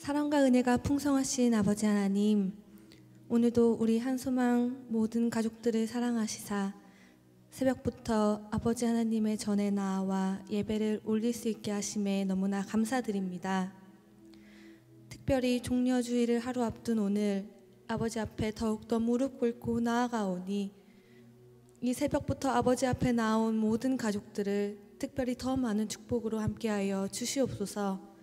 사랑과 은혜가 풍성하신 아버지 하나님, 오늘도 우리 한소망 모든 가족들을 사랑하시사 새벽부터 아버지 하나님의 전에 나와 예배를 올릴 수 있게 하심에 너무나 감사드립니다. 특별히 종려주의를 하루 앞둔 오늘 아버지 앞에 더욱더 무릎 꿇고 나아가오니 이 새벽부터 아버지 앞에 나온 모든 가족들을 특별히 더 많은 축복으로 함께하여 주시옵소서.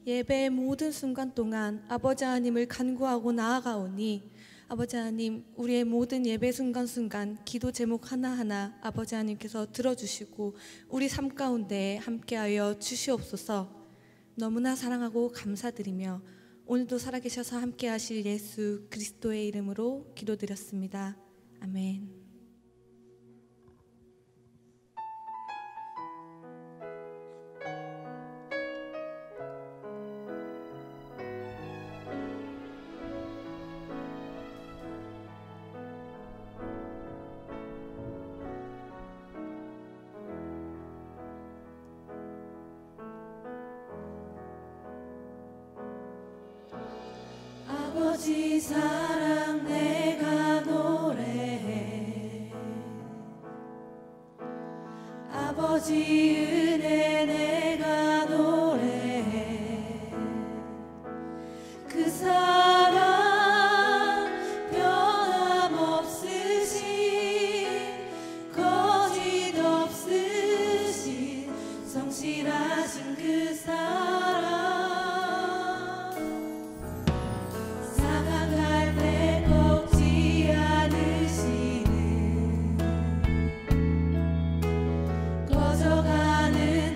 예배의 모든 순간 동안 아버지 하나님을 간구하고 나아가오니 아버지 하나님, 우리의 모든 예배 순간순간 기도 제목 하나하나 아버지 하나님께서 들어주시고 우리 삶 가운데 함께하여 주시옵소서. 너무나 사랑하고 감사드리며 오늘도 살아계셔서 함께하실 예수 그리스도의 이름으로 기도드렸습니다. 아멘. 아버지 사랑 내가 노래해, 아버지 은혜 내가 노래해. 그 사랑 변함없으신, 거짓 없으신, 성실하신 그 사랑. 꺼져가는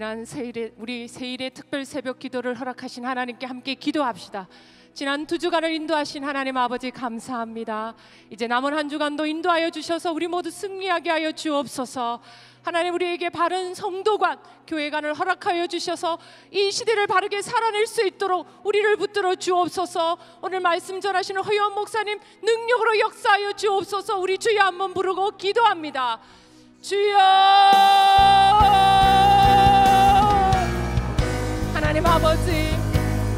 지난 우리 세일의 특별 새벽 기도를 허락하신 하나님께 함께 기도합시다. 지난 2주간을 인도하신 하나님 아버지 감사합니다. 이제 남은 한 주간도 인도하여 주셔서 우리 모두 승리하게 하여 주옵소서. 하나님, 우리에게 바른 성도관, 교회관을 허락하여 주셔서 이 시대를 바르게 살아낼 수 있도록 우리를 붙들어 주옵소서. 오늘 말씀 전하시는 허유원 목사님 능력으로 역사하여 주옵소서. 우리 주여 한번 부르고 기도합니다. 주여! 하나님 아버지,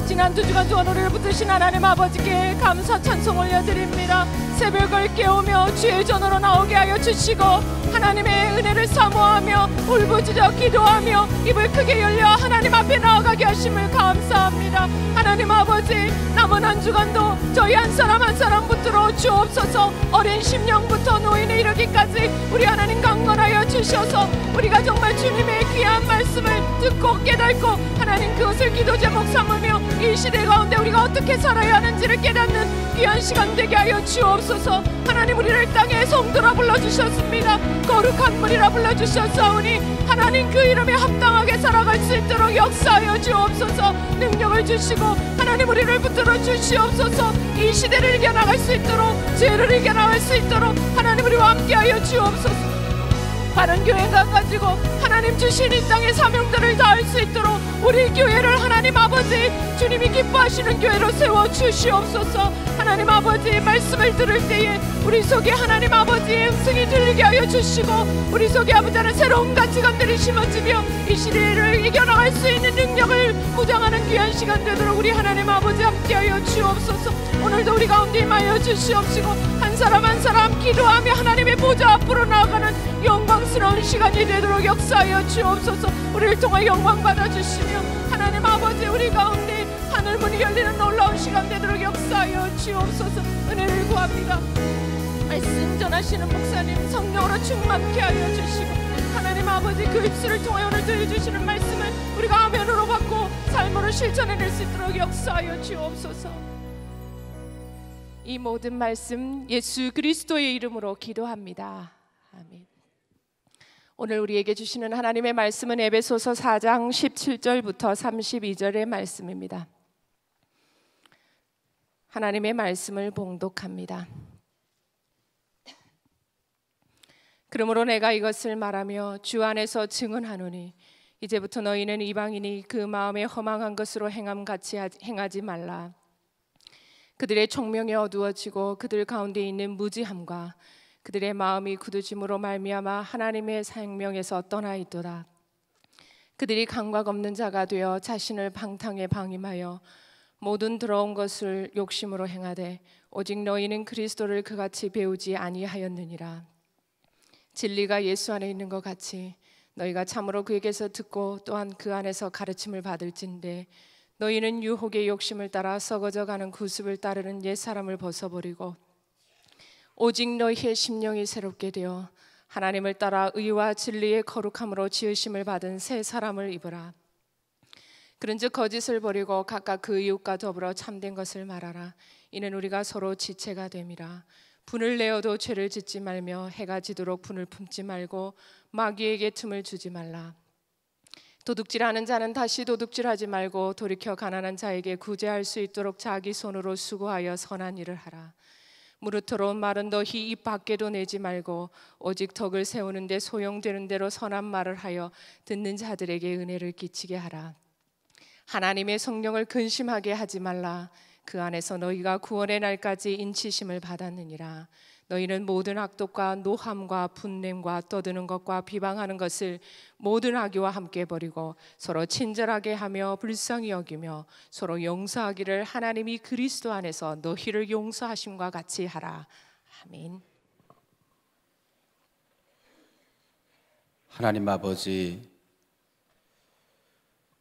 지난 2주간 동안 우리를 붙드신 하나님 아버지께 감사 찬송 올려드립니다. 새벽을 깨우며 주의 전으로 나오게 하여 주시고 하나님의 은혜를 사모하며 울부짖어 기도하며 입을 크게 열려 하나님 앞에 나아가게 하심을 감사합니다. 하나님 아버지, 남은 한 주간도 저희 한 사람 한 사람 붙들어 주옵소서. 어린 심령부터 노인에 이르기까지 우리 하나님 강건하여 주셔서 우리가 정말 주님의 귀한 말씀을 듣고 깨닫고 하나님 그것을 기도 제목 삼으며 이 시대 가운데 우리가 어떻게 살아야 하는지를 깨닫는 귀한 시간 되게 하여 주옵소서. 하나님, 우리를 땅의 성도라 불러주셨습니다. 거룩한 물이라 불러주셨사오니 하나님 그 이름에 합당하게 살아갈 수 있도록 역사하여 주옵소서. 능력을 주시고 하나님 우리를 붙들어 주시옵소서. 이 시대를 이겨나갈 수 있도록, 죄를 이겨나갈 수 있도록 하나님 우리와 함께하여 주옵소서. 바른 교회관 가지고 하나님 주신 이 땅의 사명들을 다할 수 있도록 우리 교회를 하나님 아버지 주님이 기뻐하시는 교회로 세워 주시옵소서. 하나님 아버지, 말씀을 들을 때에 우리 속에 하나님 아버지의 음성이 들리게 하여 주시고 우리 속에 아버지 하나님 새로운 가치관들이 심어지며 이 시대를 이겨나갈 수 있는 능력을 무장하는 귀한 시간 되도록 우리 하나님 아버지 함께하여 주옵소서. 오늘도 우리 가운데 임하여 주시옵시고 한 사람 한 사람 기도하며 하나님의 보좌 앞으로 나아가는 영광스러운 시간이 되도록 역사하여 주옵소서. 우리를 통해 영광 받아주시며 하나님 아버지, 우리 가운데 하늘 문이 열리는 놀라운 시간 되도록 역사하여 주옵소서. 은혜를 구합니다. 말씀 전하시는 목사님 성령으로 충만케 하여 주시고 하나님 아버지, 그 입술을 통해 오늘 들려주시는 말씀을 우리가 아멘으로 받고 삶으로 실천해낼 수 있도록 역사하여 주옵소서. 이 모든 말씀 예수 그리스도의 이름으로 기도합니다. 아멘. 오늘 우리에게 주시는 하나님의 말씀은 에베소서 4장 17절부터 32절의 말씀입니다. 하나님의 말씀을 봉독합니다. 그러므로 내가 이것을 말하며 주 안에서 증언하노니 이제부터 너희는 이방인이 그 마음에 허망한 것으로 행함같이 행하지 말라. 그들의 총명이 어두워지고 그들 가운데 있는 무지함과 그들의 마음이 굳어짐으로 말미암아 하나님의 생명에서 떠나 있도다. 그들이 감각 없는 자가 되어 자신을 방탕에 방임하여 모든 더러운 것을 욕심으로 행하되 오직 너희는 그리스도를 그같이 배우지 아니하였느니라. 진리가 예수 안에 있는 것 같이 너희가 참으로 그에게서 듣고 또한 그 안에서 가르침을 받을진대 너희는 유혹의 욕심을 따라 썩어져가는 구습을 따르는 옛사람을 벗어버리고 오직 너희의 심령이 새롭게 되어 하나님을 따라 의와 진리의 거룩함으로 지으심을 받은 새 사람을 입으라. 그런즉 거짓을 버리고 각각 그 이웃과 더불어 참된 것을 말하라. 이는 우리가 서로 지체가 됨이라. 분을 내어도 죄를 짓지 말며 해가 지도록 분을 품지 말고 마귀에게 틈을 주지 말라. 도둑질하는 자는 다시 도둑질하지 말고 돌이켜 가난한 자에게 구제할 수 있도록 자기 손으로 수고하여 선한 일을 하라. 무릇토록 말은 너희 입 밖에도 내지 말고 오직 덕을 세우는 데 소용되는 대로 선한 말을 하여 듣는 자들에게 은혜를 끼치게 하라. 하나님의 성령을 근심하게 하지 말라. 그 안에서 너희가 구원의 날까지 인치심을 받았느니라. 너희는 모든 악독과 노함과 분냄과 떠드는 것과 비방하는 것을 모든 악의와 함께 버리고 서로 친절하게 하며 불쌍히 여기며 서로 용서하기를 하나님이 그리스도 안에서 너희를 용서하심과 같이 하라. 아멘. 하나님 아버지,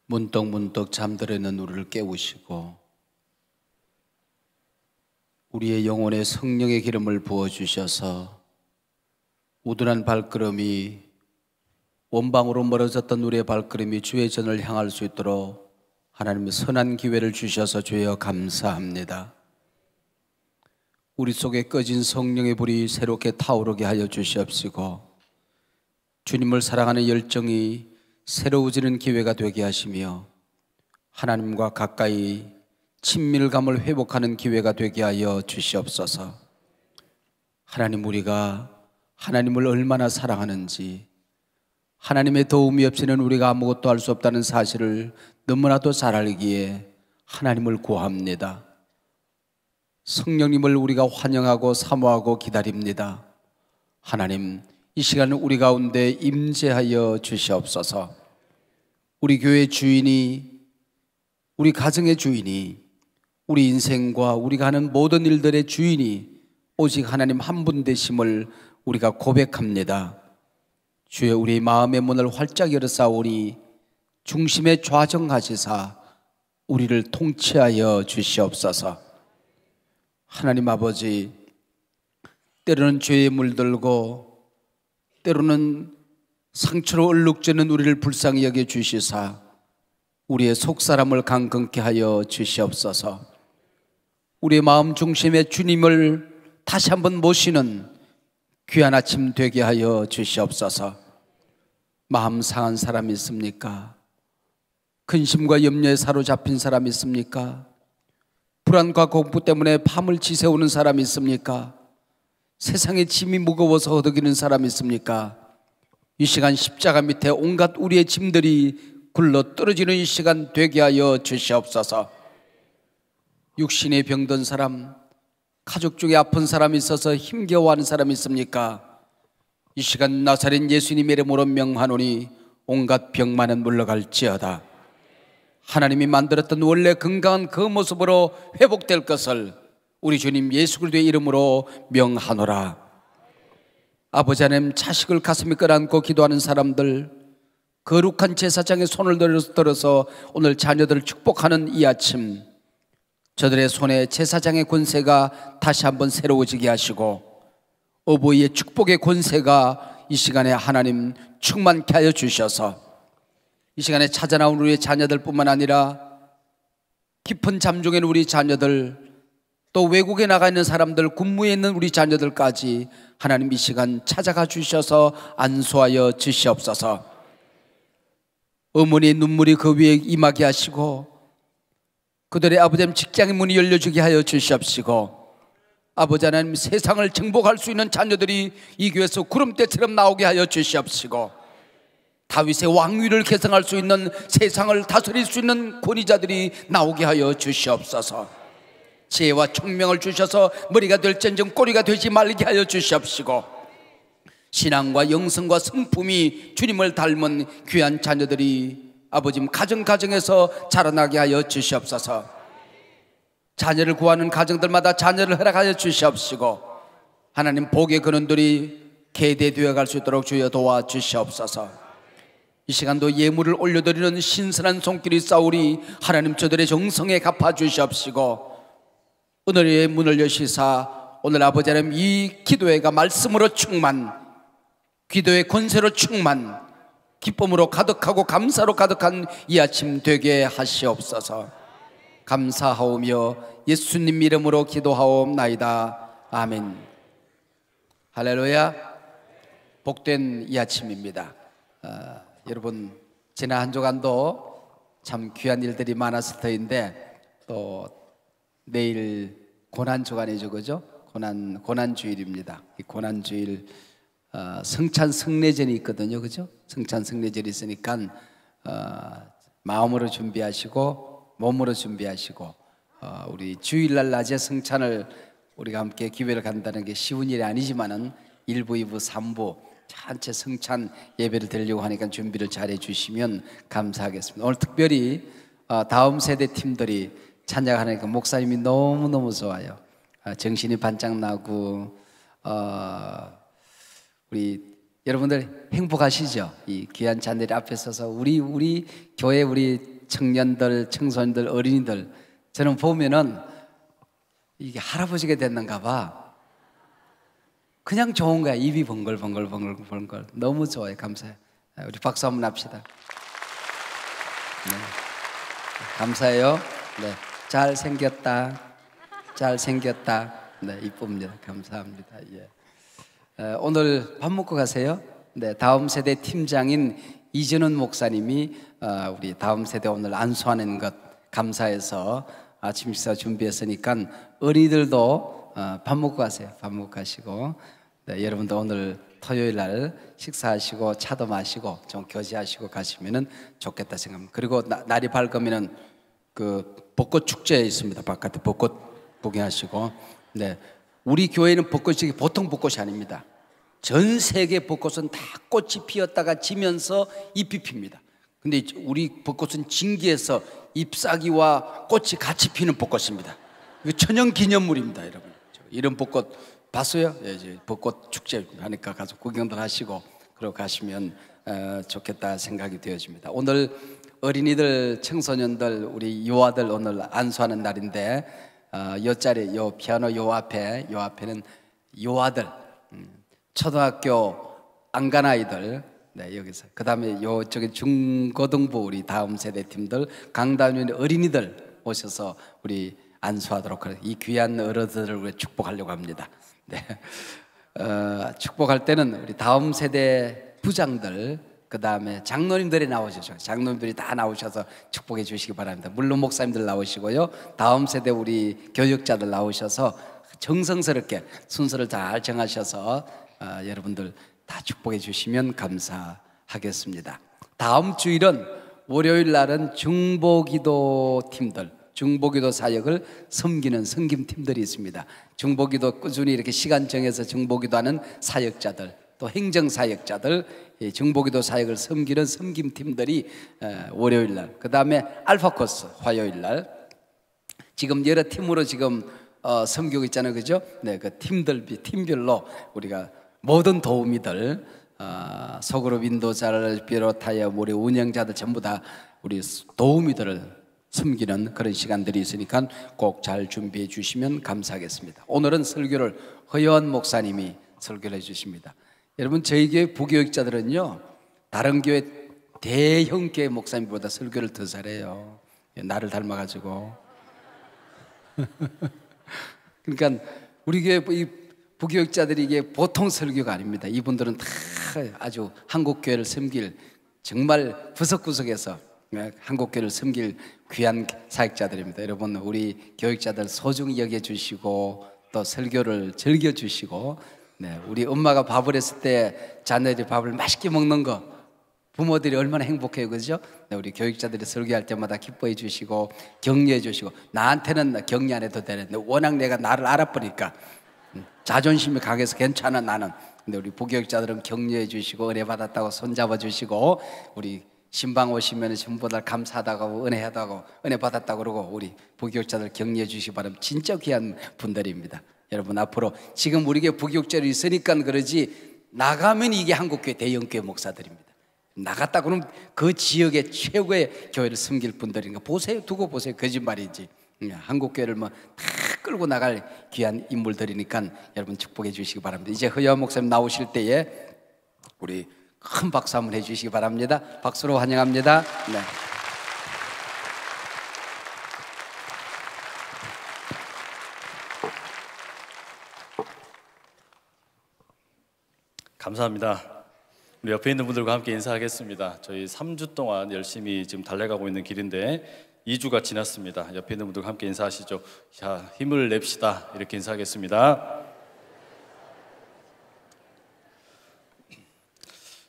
문득문득 잠들어 있는 우리를 깨우시고 우리의 영혼에 성령의 기름을 부어주셔서 우둔한 발걸음이 원방으로 멀어졌던 우리의 발걸음이 주의 전을 향할 수 있도록 하나님의 선한 기회를 주셔서 주여 감사합니다. 우리 속에 꺼진 성령의 불이 새롭게 타오르게 하여 주시옵시고 주님을 사랑하는 열정이 새로워지는 기회가 되게 하시며 하나님과 가까이 친밀감을 회복하는 기회가 되게 하여 주시옵소서. 하나님, 우리가 하나님을 얼마나 사랑하는지, 하나님의 도움이 없이는 우리가 아무것도 할 수 없다는 사실을 너무나도 잘 알기에 하나님을 구합니다. 성령님을 우리가 환영하고 사모하고 기다립니다. 하나님, 이 시간 우리 가운데 임재하여 주시옵소서. 우리 교회 주인이, 우리 가정의 주인이, 우리 인생과 우리가 하는 모든 일들의 주인이 오직 하나님 한 분 되심을 우리가 고백합니다. 주여, 우리 마음의 문을 활짝 열어싸오니 중심에 좌정하시사 우리를 통치하여 주시옵소서. 하나님 아버지, 때로는 죄에 물들고 때로는 상처로 얼룩지는 우리를 불쌍히 여겨 주시사 우리의 속사람을 강건케 하여 주시옵소서. 우리의 마음 중심에 주님을 다시 한번 모시는 귀한 아침 되게 하여 주시옵소서. 마음 상한 사람 있습니까? 근심과 염려에 사로잡힌 사람 있습니까? 불안과 공포 때문에 밤을 지새우는 사람 있습니까? 세상의 짐이 무거워서 허덕이는 사람 있습니까? 이 시간 십자가 밑에 온갖 우리의 짐들이 굴러 떨어지는 이 시간 되게 하여 주시옵소서. 육신에 병든 사람, 가족 중에 아픈 사람이 있어서 힘겨워하는 사람이 있습니까? 이 시간 나사렛 예수님의 이름으로 명하노니 온갖 병만은 물러갈지어다. 하나님이 만들었던 원래 건강한 그 모습으로 회복될 것을 우리 주님 예수 그리스도의 이름으로 명하노라. 아버지 하나님, 자식을 가슴에 끌어안고 기도하는 사람들, 거룩한 제사장의 손을 들어서 오늘 자녀들을 축복하는 이 아침, 저들의 손에 제사장의 권세가 다시 한번 새로워지게 하시고 어버이의 축복의 권세가 이 시간에 하나님 충만케 하여 주셔서 이 시간에 찾아나온 우리의 자녀들 뿐만 아니라 깊은 잠 중에 있는 우리 자녀들, 또 외국에 나가 있는 사람들, 군무에 있는 우리 자녀들까지 하나님 이 시간 찾아가 주셔서 안수하여 주시옵소서. 어머니의 눈물이 그 위에 임하게 하시고 그들의 아버지 직장의 문이 열려주게 하여 주시옵시고, 아버지 하나님 세상을 정복할 수 있는 자녀들이 이 교회에서 구름대처럼 나오게 하여 주시옵시고, 다윗의 왕위를 계승할 수 있는, 세상을 다스릴 수 있는 권위자들이 나오게 하여 주시옵소서. 지혜와 총명을 주셔서 머리가 될지언정 꼬리가 되지 말게 하여 주시옵시고, 신앙과 영성과 성품이 주님을 닮은 귀한 자녀들이 아버지 가정에서 자라나게 하여 주시옵소서. 자녀를 구하는 가정들마다 자녀를 허락하여 주시옵시고, 하나님 복의 근원들이 계대되어 갈 수 있도록 주여 도와주시옵소서. 이 시간도 예물을 올려드리는 신선한 손길이 싸우리 하나님 저들의 정성에 갚아주시옵시고, 오늘의 문을 여시사 오늘 아버지 하나님 이 기도회가 말씀으로 충만, 기도의 권세로 충만, 기쁨으로 가득하고 감사로 가득한 이 아침 되게 하시옵소서. 감사하오며 예수님 이름으로 기도하옵나이다. 아멘. 할렐루야. 복된 이 아침입니다. 여러분, 지난 한 주간도 참 귀한 일들이 많았을 터인데 또 내일 고난주간이죠, 그죠? 고난주일입니다. 이 고난주일 성찬 성례전이 있거든요, 그죠? 성찬 성례전이 있으니까 마음으로 준비하시고 몸으로 준비하시고, 우리 주일날 낮에 성찬을 우리가 함께 기회를 간다는 게 쉬운 일이 아니지만은 1부, 2부, 3부 전체 성찬 예배를 드리려고 하니까 준비를 잘 해주시면 감사하겠습니다. 오늘 특별히 다음 세대 팀들이 찬양하니까 목사님이 너무너무 좋아요. 정신이 반짝 나고 우리 여러분들 행복하시죠? 이 귀한 자녀들 앞에 서서 우리 교회 우리 청년들, 청소년들, 어린이들, 저는 보면은 이게 할아버지가 됐는가 봐. 그냥 좋은 거야. 입이 번글번글 너무 좋아요. 감사해요. 우리 박수 한번 합시다. 네. 감사해요. 네. 잘생겼다. 네, 이쁩니다. 감사합니다. 예. 오늘 밥 먹고 가세요. 네, 다음 세대 팀장인 이진훈 목사님이 우리 다음 세대 오늘 안수하는 것 감사해서 아침 식사 준비했으니까 어린이들도 밥 먹고 가세요. 밥 먹고 가시고, 네, 여러분도 오늘 토요일 날 식사하시고 차도 마시고 좀 교제하시고 가시면은 좋겠다 생각합니다. 그리고 날이 밝으면은 그 벚꽃 축제 있습니다. 바깥에 벚꽃 구경하시고. 네, 우리 교회는 벚꽃이 보통 벚꽃이 아닙니다. 전 세계 벚꽃은 다 꽃이 피었다가 지면서 잎이 핍니다. 근데 우리 벚꽃은 진기에서 잎사귀와 꽃이 같이 피는 벚꽃입니다. 이거 천연 기념물입니다, 여러분. 이런 벚꽃 봤어요? 예, 이제 벚꽃 축제 하니까 가서 구경들 하시고 그러고 가시면 좋겠다 생각이 되어집니다. 오늘 어린이들, 청소년들, 우리 요아들 오늘 안수하는 날인데 요 자리, 요 피아노 요 앞에는 요아들, 초등학교 안 간 아이들, 네, 여기서 그 다음에 요쪽에 중고등부 우리 다음 세대 팀들, 강다면 어린이들 오셔서 우리 안수하도록 하는 이 귀한 어른들을 우리 축복하려고 합니다. 네, 축복할 때는 우리 다음 세대 부장들, 그 다음에 장로님들이 나오셔서 장로님들이 다 나오셔서 축복해 주시기 바랍니다. 물론 목사님들 나오시고요, 다음 세대 우리 교육자들 나오셔서 정성스럽게 순서를 잘 정하셔서 여러분들 다 축복해 주시면 감사하겠습니다. 다음 주일은 월요일 날은 중보기도 팀들, 중보기도 사역을 섬기는 섬김팀들이 있습니다. 중보기도 꾸준히 이렇게 시간 정해서 중보기도하는 사역자들, 또 행정사역자들, 중보기도 사역을 섬기는 섬김팀들이 월요일 날, 그 다음에 알파코스 화요일 날, 지금 여러 팀으로 지금 섬기고 있잖아요, 그죠? 네, 그 팀별로 우리가 모든 도우미들, 소그룹 인도자를 비롯하여 우리 운영자들 전부 다 우리 도우미들을 섬기는 그런 시간들이 있으니까 꼭 잘 준비해 주시면 감사하겠습니다. 오늘은 설교를 허여한 목사님이 설교를 해 주십니다. 여러분, 저희 교회 부교육자들은요, 다른 교회 대형 교회 목사님보다 설교를 더 잘해요. 나를 닮아가지고. 그러니까 우리 교회 이 부교육자들이 이게 보통 설교가 아닙니다. 이분들은 다 아주 한국교회를 섬길, 정말 구석구석에서 한국교회를 섬길 귀한 사역자들입니다. 여러분, 우리 교육자들 소중히 여겨주시고 또 설교를 즐겨주시고, 네, 우리 엄마가 밥을 했을 때 자녀들이 밥을 맛있게 먹는 거 부모들이 얼마나 행복해요, 그죠? 네, 우리 교육자들이 설교할 때마다 기뻐해 주시고 격려해 주시고, 나한테는 격려 안 해도 되는데 워낙 내가 나를 알아보니까 자존심이 강해서 괜찮아 나는. 근데 우리 부교육자들은 격려해 주시고 은혜 받았다고 손잡아 주시고, 우리 신방 오시면 전부 다 감사하다고 은혜하다고 은혜 받았다고 그러고 우리 부교육자들 격려해 주시기 바랍니다. 진짜 귀한 분들입니다. 여러분, 앞으로 지금 우리 교회 부교육자로 있으니까 그러지 나가면 이게 한국교회 대형교회 목사들입니다. 나갔다 그러면 그 지역의 최고의 교회를 섬길 분들인가 보세요. 두고 보세요. 거짓말인지. 한국교회를 뭐 다 끌고 나갈 귀한 인물들이니까 여러분 축복해 주시기 바랍니다. 이제 허여한 목사님 나오실 때에 우리 큰 박수 한번 해주시기 바랍니다. 박수로 환영합니다. 네. 감사합니다. 우리 옆에 있는 분들과 함께 인사하겠습니다. 저희 3주 동안 열심히 지금 달려가고 있는 길인데 2주가 지났습니다. 옆에 있는 분들과 함께 인사하시죠. 자, 힘을 냅시다. 이렇게 인사하겠습니다.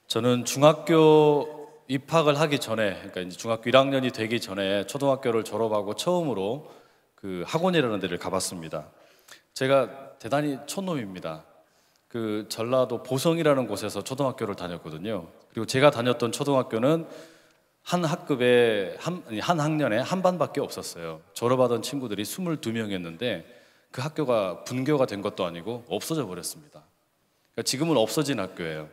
저는 중학교 입학을 하기 전에, 그러니까 이제 중학교 1학년이 되기 전에 초등학교를 졸업하고 처음으로 그 학원이라는 데를 가봤습니다. 제가 대단히 촌놈입니다. 그 전라도 보성이라는 곳에서 초등학교를 다녔거든요. 그리고 제가 다녔던 초등학교는 한 학급에 한 학년에 한 반밖에 없었어요. 졸업하던 친구들이 22명이었는데 그 학교가 분교가 된 것도 아니고 없어져 버렸습니다. 그러니까 지금은 없어진 학교예요.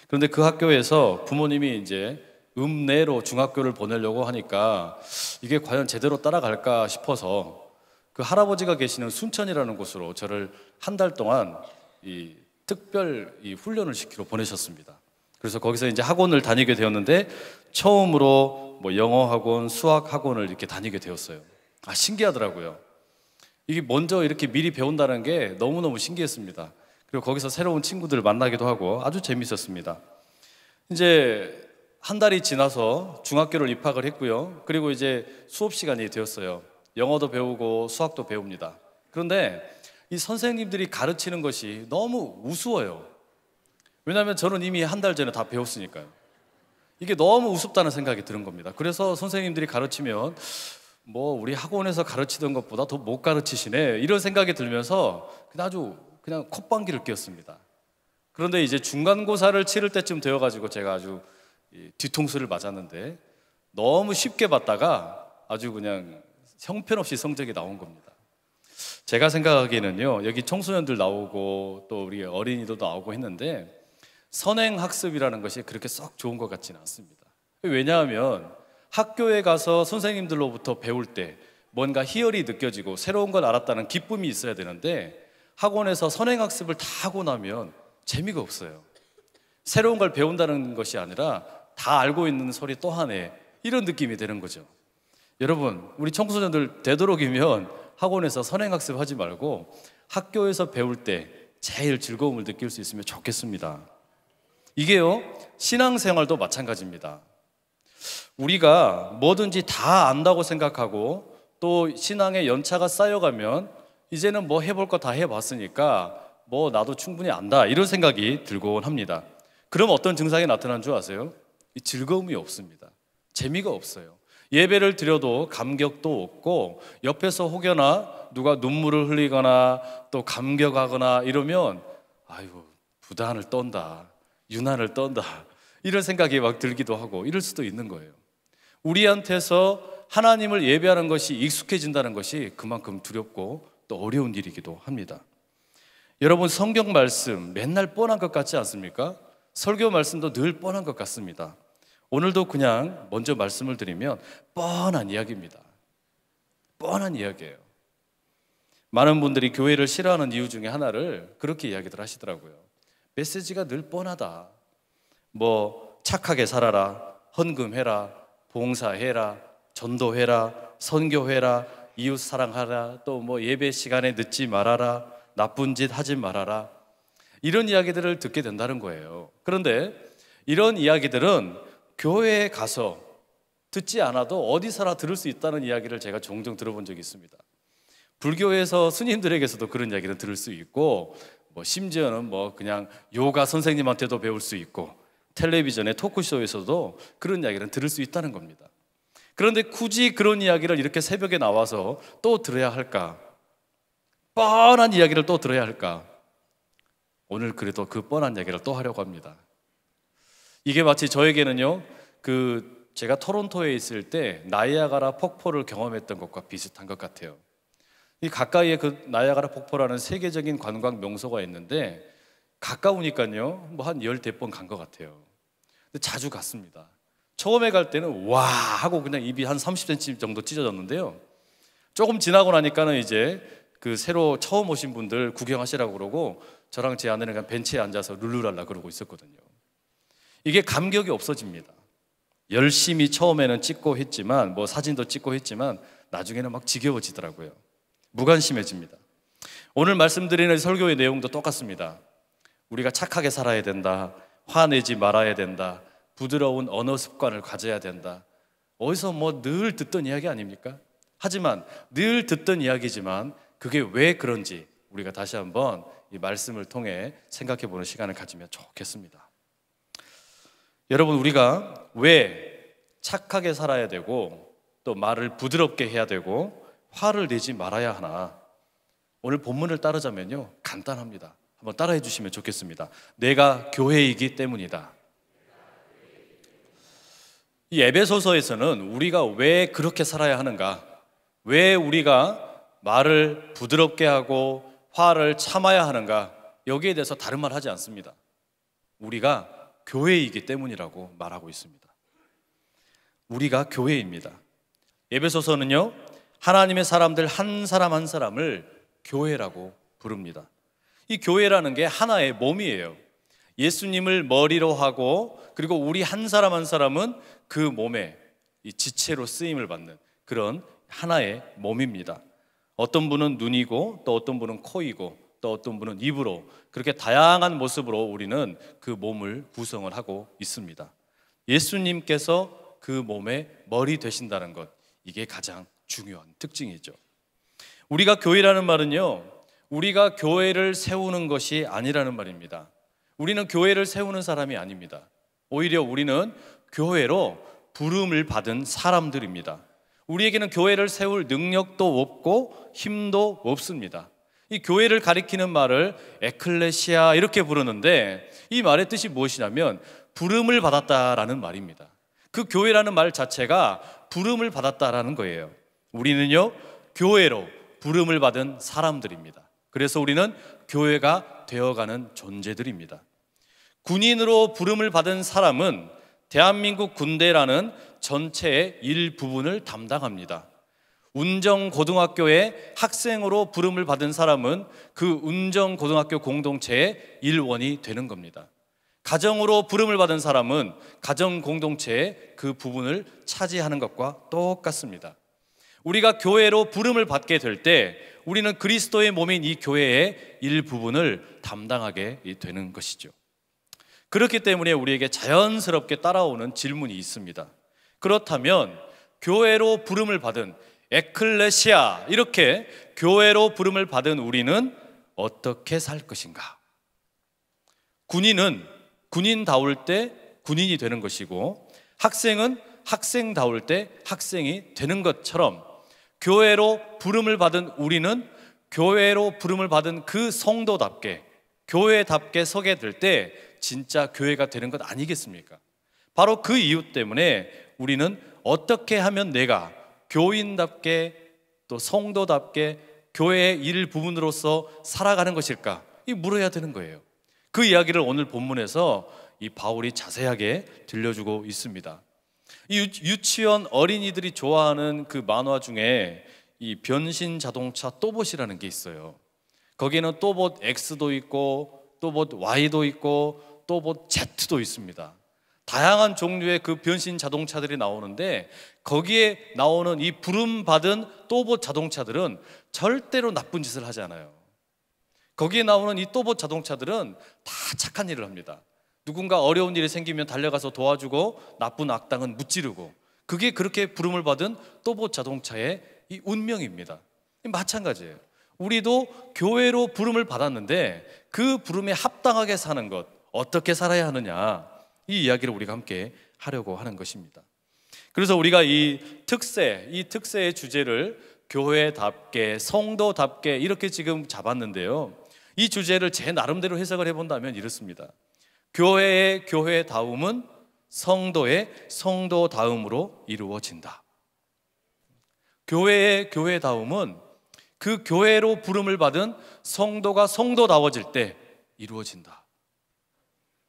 그런데 그 학교에서 부모님이 이제 읍내로 중학교를 보내려고 하니까 이게 과연 제대로 따라갈까 싶어서 그 할아버지가 계시는 순천이라는 곳으로 저를 한 달 동안 이 특별 이 훈련을 시키러 보내셨습니다. 그래서 거기서 이제 학원을 다니게 되었는데 처음으로 뭐 영어 학원, 수학 학원을 이렇게 다니게 되었어요. 아, 신기하더라고요. 이게 먼저 이렇게 미리 배운다는 게 너무너무 신기했습니다. 그리고 거기서 새로운 친구들을 만나기도 하고 아주 재밌었습니다. 이제 한 달이 지나서 중학교를 입학을 했고요. 그리고 이제 수업 시간이 되었어요. 영어도 배우고 수학도 배웁니다. 그런데 이 선생님들이 가르치는 것이 너무 우스워요. 왜냐하면 저는 이미 한 달 전에 다 배웠으니까요. 이게 너무 우습다는 생각이 드는 겁니다. 그래서 선생님들이 가르치면 뭐 우리 학원에서 가르치던 것보다 더 못 가르치시네, 이런 생각이 들면서 그냥 콧방귀를 뀌었습니다. 그런데 이제 중간고사를 치를 때쯤 되어가지고 제가 아주 뒤통수를 맞았는데, 너무 쉽게 봤다가 아주 그냥 형편없이 성적이 나온 겁니다. 제가 생각하기에는요, 여기 청소년들 나오고 또 우리 어린이도 나오고 했는데 선행학습이라는 것이 그렇게 썩 좋은 것 같지는 않습니다. 왜냐하면 학교에 가서 선생님들로부터 배울 때 뭔가 희열이 느껴지고 새로운 걸 알았다는 기쁨이 있어야 되는데, 학원에서 선행학습을 다 하고 나면 재미가 없어요. 새로운 걸 배운다는 것이 아니라 다 알고 있는 소리 또 하네, 이런 느낌이 되는 거죠. 여러분, 우리 청소년들 되도록이면 학원에서 선행학습 하지 말고 학교에서 배울 때 제일 즐거움을 느낄 수 있으면 좋겠습니다. 이게요, 신앙생활도 마찬가지입니다. 우리가 뭐든지 다 안다고 생각하고 또 신앙의 연차가 쌓여가면 이제는 뭐 해볼 거 다 해봤으니까 뭐 나도 충분히 안다, 이런 생각이 들곤 합니다. 그럼 어떤 증상이 나타나는 줄 아세요? 이 즐거움이 없습니다. 재미가 없어요. 예배를 드려도 감격도 없고, 옆에서 혹여나 누가 눈물을 흘리거나 또 감격하거나 이러면 아유, 부단을 떤다, 유난을 떤다, 이런 생각이 막 들기도 하고 이럴 수도 있는 거예요. 우리한테서 하나님을 예배하는 것이 익숙해진다는 것이 그만큼 두렵고 또 어려운 일이기도 합니다. 여러분, 성경 말씀 맨날 뻔한 것 같지 않습니까? 설교 말씀도 늘 뻔한 것 같습니다. 오늘도 그냥 먼저 말씀을 드리면 뻔한 이야기입니다. 뻔한 이야기예요. 많은 분들이 교회를 싫어하는 이유 중에 하나를 그렇게 이야기들 하시더라고요. 메시지가 늘 뻔하다. 뭐 착하게 살아라, 헌금해라, 봉사해라, 전도해라, 선교해라, 이웃 사랑하라, 또 뭐 예배 시간에 늦지 말아라, 나쁜 짓 하지 말아라, 이런 이야기들을 듣게 된다는 거예요. 그런데 이런 이야기들은 교회에 가서 듣지 않아도 어디서나 들을 수 있다는 이야기를 제가 종종 들어본 적이 있습니다. 불교에서 스님들에게서도 그런 이야기를 들을 수 있고, 뭐 심지어는 뭐 그냥 요가 선생님한테도 배울 수 있고, 텔레비전의 토크쇼에서도 그런 이야기를 들을 수 있다는 겁니다. 그런데 굳이 그런 이야기를 이렇게 새벽에 나와서 또 들어야 할까? 뻔한 이야기를 또 들어야 할까? 오늘 그래도 그 뻔한 이야기를 또 하려고 합니다. 이게 마치 저에게는요, 제가 토론토에 있을 때 나이아가라 폭포를 경험했던 것과 비슷한 것 같아요. 이 가까이에 그 나이아가라 폭포라는 세계적인 관광 명소가 있는데 가까우니까요, 뭐 한 10번 간 것 같아요. 근데 자주 갔습니다. 처음에 갈 때는 와 하고 그냥 입이 한 30cm 정도 찢어졌는데요, 조금 지나고 나니까는 이제 그 새로 처음 오신 분들 구경하시라고 그러고 저랑 제 아내는 그냥 벤치에 앉아서 룰루랄라 그러고 있었거든요. 이게 감격이 없어집니다. 열심히 처음에는 찍고 했지만, 뭐 사진도 찍고 했지만 나중에는 막 지겨워지더라고요. 무관심해집니다. 오늘 말씀드리는 설교의 내용도 똑같습니다. 우리가 착하게 살아야 된다, 화내지 말아야 된다, 부드러운 언어 습관을 가져야 된다. 어디서 뭐 늘 듣던 이야기 아닙니까? 하지만 늘 듣던 이야기지만 그게 왜 그런지 우리가 다시 한번 이 말씀을 통해 생각해 보는 시간을 가지면 좋겠습니다. 여러분, 우리가 왜 착하게 살아야 되고 또 말을 부드럽게 해야 되고 화를 내지 말아야 하나? 오늘 본문을 따르자면요, 간단합니다. 한번 따라해 주시면 좋겠습니다. 내가 교회이기 때문이다. 이 에베소서에서는 우리가 왜 그렇게 살아야 하는가, 왜 우리가 말을 부드럽게 하고 화를 참아야 하는가, 여기에 대해서 다른 말 하지 않습니다. 우리가 교회이기 때문이라고 말하고 있습니다. 우리가 교회입니다. 에베소서는요, 하나님의 사람들 한 사람 한 사람을 교회라고 부릅니다. 이 교회라는 게 하나의 몸이에요. 예수님을 머리로 하고 그리고 우리 한 사람 한 사람은 그 몸에 이 지체로 쓰임을 받는 그런 하나의 몸입니다. 어떤 분은 눈이고 또 어떤 분은 코이고 또 어떤 분은 입으로, 그렇게 다양한 모습으로 우리는 그 몸을 구성을 하고 있습니다. 예수님께서 그 몸의 머리 되신다는 것, 이게 가장 중요한 특징이죠. 우리가 교회라는 말은요, 우리가 교회를 세우는 것이 아니라는 말입니다. 우리는 교회를 세우는 사람이 아닙니다. 오히려 우리는 교회로 부름을 받은 사람들입니다. 우리에게는 교회를 세울 능력도 없고 힘도 없습니다. 이 교회를 가리키는 말을 에클레시아 이렇게 부르는데, 이 말의 뜻이 무엇이냐면 부름을 받았다라는 말입니다. 그 교회라는 말 자체가 부름을 받았다라는 거예요. 우리는요, 교회로 부름을 받은 사람들입니다. 그래서 우리는 교회가 되어가는 존재들입니다. 군인으로 부름을 받은 사람은 대한민국 군대라는 전체의 일부분을 담당합니다. 운정고등학교에 학생으로 부름을 받은 사람은 그 운정고등학교 공동체의 일원이 되는 겁니다. 가정으로 부름을 받은 사람은 가정공동체의 그 부분을 차지하는 것과 똑같습니다. 우리가 교회로 부름을 받게 될 때 우리는 그리스도의 몸인 이 교회의 일부분을 담당하게 되는 것이죠. 그렇기 때문에 우리에게 자연스럽게 따라오는 질문이 있습니다. 그렇다면 교회로 부름을 받은 에클레시아, 이렇게 교회로 부름을 받은 우리는 어떻게 살 것인가? 군인은 군인다울 때 군인이 되는 것이고, 학생은 학생다울 때 학생이 되는 것처럼 교회로 부름을 받은 우리는 교회로 부름을 받은 그 성도답게, 교회답게 서게 될 때 진짜 교회가 되는 것 아니겠습니까? 바로 그 이유 때문에 우리는 어떻게 하면 내가 교인답게 또 성도답게 교회의 일부분으로서 살아가는 것일까? 이 물어야 되는 거예요. 그 이야기를 오늘 본문에서 이 바울이 자세하게 들려주고 있습니다. 이 유치원 어린이들이 좋아하는 그 만화 중에 이 변신 자동차 또봇이라는 게 있어요. 거기에는 또봇 X도 있고 또봇 Y도 있고 또봇 Z도 있습니다. 다양한 종류의 그 변신 자동차들이 나오는데, 거기에 나오는 이 부름받은 또봇 자동차들은 절대로 나쁜 짓을 하지 않아요. 거기에 나오는 이 또봇 자동차들은 다 착한 일을 합니다. 누군가 어려운 일이 생기면 달려가서 도와주고 나쁜 악당은 무찌르고, 그게 그렇게 부름을 받은 또봇 자동차의 이 운명입니다. 마찬가지예요. 우리도 교회로 부름을 받았는데 그 부름에 합당하게 사는 것, 어떻게 살아야 하느냐, 이 이야기를 우리가 함께 하려고 하는 것입니다. 그래서 우리가 이 특세의 주제를 교회답게, 성도답게 이렇게 지금 잡았는데요, 이 주제를 제 나름대로 해석을 해본다면 이렇습니다. 교회의 교회다움은 성도의 성도다움으로 이루어진다. 교회의 교회다움은 그 교회로 부름을 받은 성도가 성도다워질 때 이루어진다.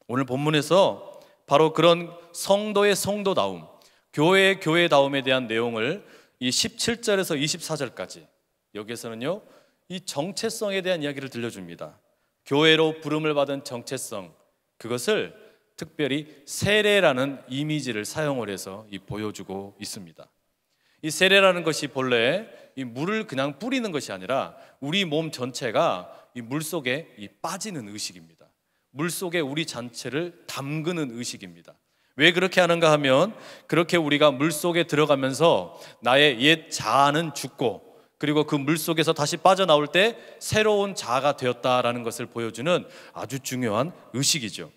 오늘 본문에서 바로 그런 성도의 성도다움, 교회의 교회다움에 대한 내용을 이 17절에서 24절까지, 여기에서는요 이 정체성에 대한 이야기를 들려줍니다. 교회로 부름을 받은 정체성, 그것을 특별히 세례라는 이미지를 사용을 해서 보여주고 있습니다. 이 세례라는 것이 본래 이 물을 그냥 뿌리는 것이 아니라 우리 몸 전체가 이 물 속에 빠지는 의식입니다. 물 속에 우리 전체를 담그는 의식입니다. 왜 그렇게 하는가 하면, 그렇게 우리가 물 속에 들어가면서 나의 옛 자아는 죽고, 그리고 그 물 속에서 다시 빠져나올 때 새로운 자아가 되었다라는 것을 보여주는 아주 중요한 의식이죠.